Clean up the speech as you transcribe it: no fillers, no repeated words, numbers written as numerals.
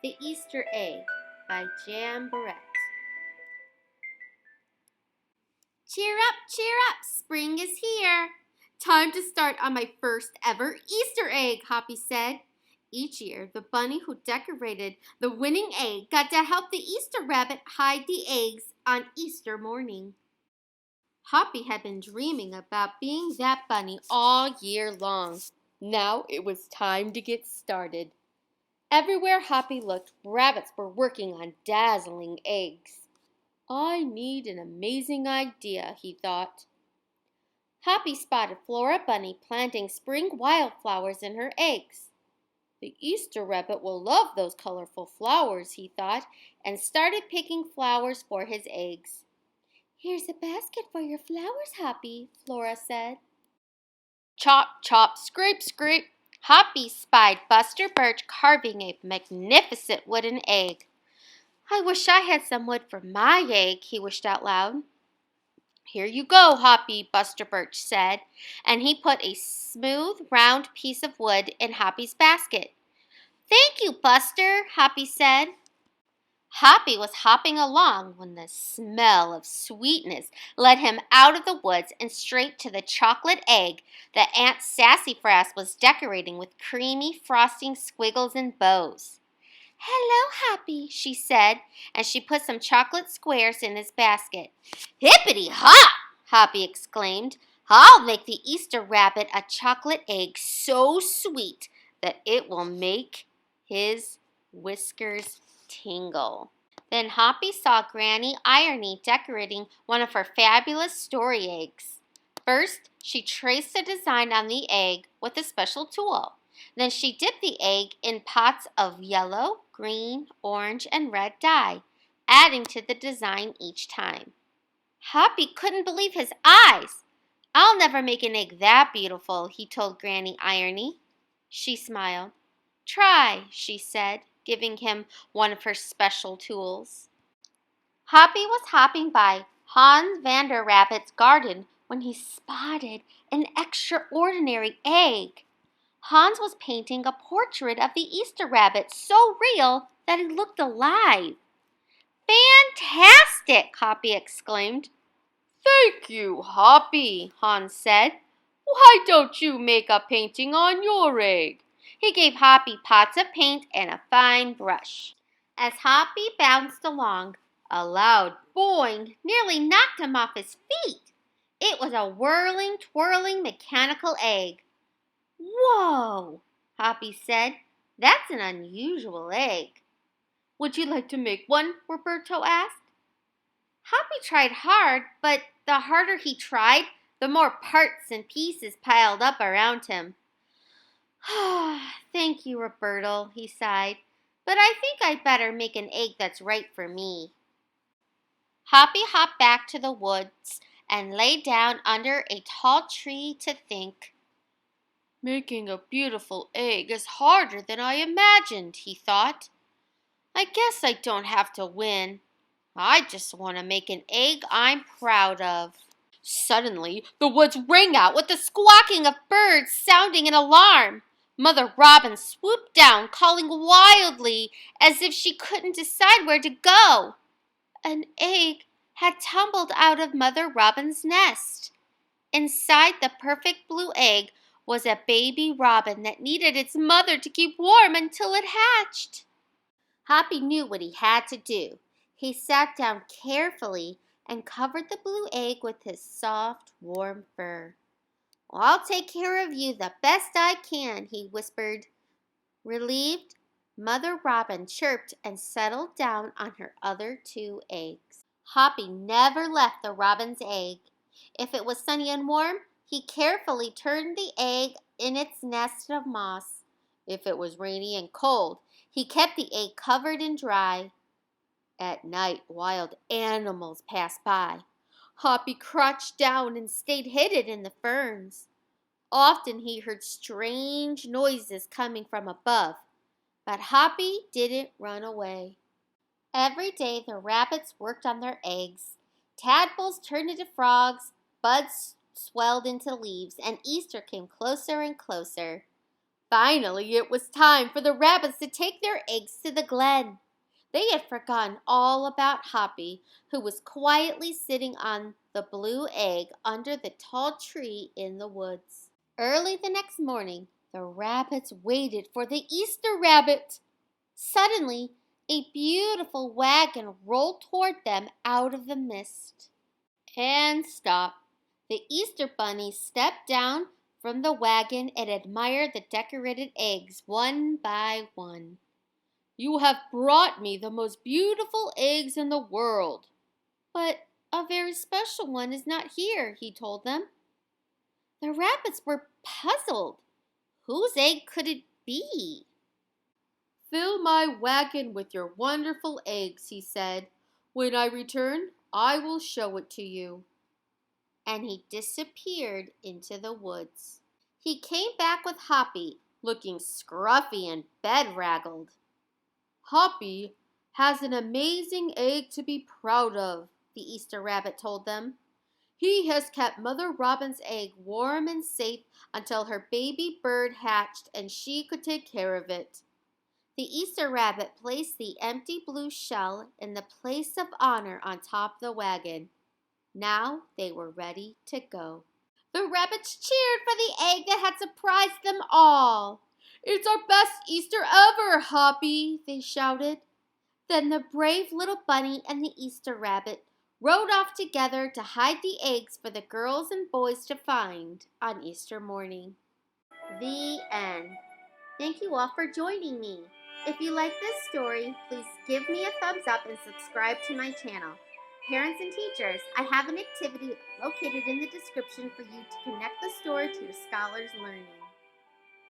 The Easter Egg by Jan Barrett. Cheer up, spring is here. Time to start on my first ever Easter egg, Hoppy said. Each year, the bunny who decorated the winning egg got to help the Easter rabbit hide the eggs on Easter morning. Hoppy had been dreaming about being that bunny all year long. Now it was time to get started. Everywhere Hoppy looked, rabbits were working on dazzling eggs. I need an amazing idea, he thought. Hoppy spotted Flora Bunny planting spring wildflowers in her eggs. The Easter rabbit will love those colorful flowers, he thought, and started picking flowers for his eggs. Here's a basket for your flowers, Hoppy, Flora said. Chop, chop, scrape, scrape. Hoppy spied Buster Birch carving a magnificent wooden egg. I wish I had some wood for my egg, he wished out loud. Here you go, Hoppy, Buster Birch said, and he put a smooth, round piece of wood in Hoppy's basket. Thank you, Buster, Hoppy said. Hoppy was hopping along when the smell of sweetness led him out of the woods and straight to the chocolate egg that Aunt Sassafras was decorating with creamy frosting squiggles and bows. Hello, Hoppy, she said, and she put some chocolate squares in his basket. Hippity-hop, Hoppy exclaimed. I'll make the Easter rabbit a chocolate egg so sweet that it will make his whiskers tingle. Then Hoppy saw Granny Irony decorating one of her fabulous story eggs. First, she traced a design on the egg with a special tool. Then she dipped the egg in pots of yellow, green, orange, and red dye, adding to the design each time. Hoppy couldn't believe his eyes. I'll never make an egg that beautiful, he told Granny Irony. She smiled. Try, she said, giving him one of her special tools. Hoppy was hopping by Hans Vander Rabbit's garden when he spotted an extraordinary egg. Hans was painting a portrait of the Easter rabbit so real that it looked alive. Fantastic, Hoppy exclaimed. Thank you, Hoppy, Hans said. Why don't you make a painting on your egg? He gave Hoppy pots of paint and a fine brush. As Hoppy bounced along, a loud boing nearly knocked him off his feet. It was a whirling, twirling mechanical egg. Whoa, Hoppy said. That's an unusual egg. Would you like to make one? Roberto asked. Hoppy tried hard, but the harder he tried, the more parts and pieces piled up around him. Thank you, Roberto, he sighed, but I think I'd better make an egg that's right for me. Hoppy hopped back to the woods and lay down under a tall tree to think. Making a beautiful egg is harder than I imagined, he thought. I guess I don't have to win. I just want to make an egg I'm proud of. Suddenly, the woods rang out with the squawking of birds sounding an alarm. Mother Robin swooped down, calling wildly as if she couldn't decide where to go. An egg had tumbled out of Mother Robin's nest. Inside the perfect blue egg was a baby robin that needed its mother to keep warm until it hatched. Hoppy knew what he had to do. He sat down carefully and covered the blue egg with his soft, warm fur. I'll take care of you the best I can, he whispered. Relieved, Mother Robin chirped and settled down on her other two eggs. Hoppy never left the robin's egg. If it was sunny and warm, he carefully turned the egg in its nest of moss. If it was rainy and cold, he kept the egg covered and dry. At night, wild animals passed by. Hoppy crouched down and stayed hidden in the ferns. Often he heard strange noises coming from above, but Hoppy didn't run away. Every day the rabbits worked on their eggs. Tadpoles turned into frogs, buds swelled into leaves, and Easter came closer and closer. Finally, it was time for the rabbits to take their eggs to the glen. They had forgotten all about Hoppy, who was quietly sitting on the blue egg under the tall tree in the woods. Early the next morning, the rabbits waited for the Easter rabbit. Suddenly, a beautiful wagon rolled toward them out of the mist. And stop. The Easter bunny stepped down from the wagon and admired the decorated eggs one by one. "You have brought me the most beautiful eggs in the world." "But a very special one is not here," he told them. The rabbits were puzzled. Whose egg could it be? "Fill my wagon with your wonderful eggs," he said. "When I return, I will show it to you." And he disappeared into the woods. He came back with Hoppy, looking scruffy and bedraggled. "Hoppy has an amazing egg to be proud of," the Easter rabbit told them. "He has kept Mother Robin's egg warm and safe until her baby bird hatched and she could take care of it." The Easter rabbit placed the empty blue shell in the place of honor on top of the wagon. Now they were ready to go. The rabbits cheered for the egg that had surprised them all. "It's our best Easter ever, Hoppy," they shouted. Then the brave little bunny and the Easter rabbit rode off together to hide the eggs for the girls and boys to find on Easter morning. The end. Thank you all for joining me. If you like this story, please give me a thumbs up and subscribe to my channel. Parents and teachers, I have an activity located in the description for you to connect the story to your scholars' learning.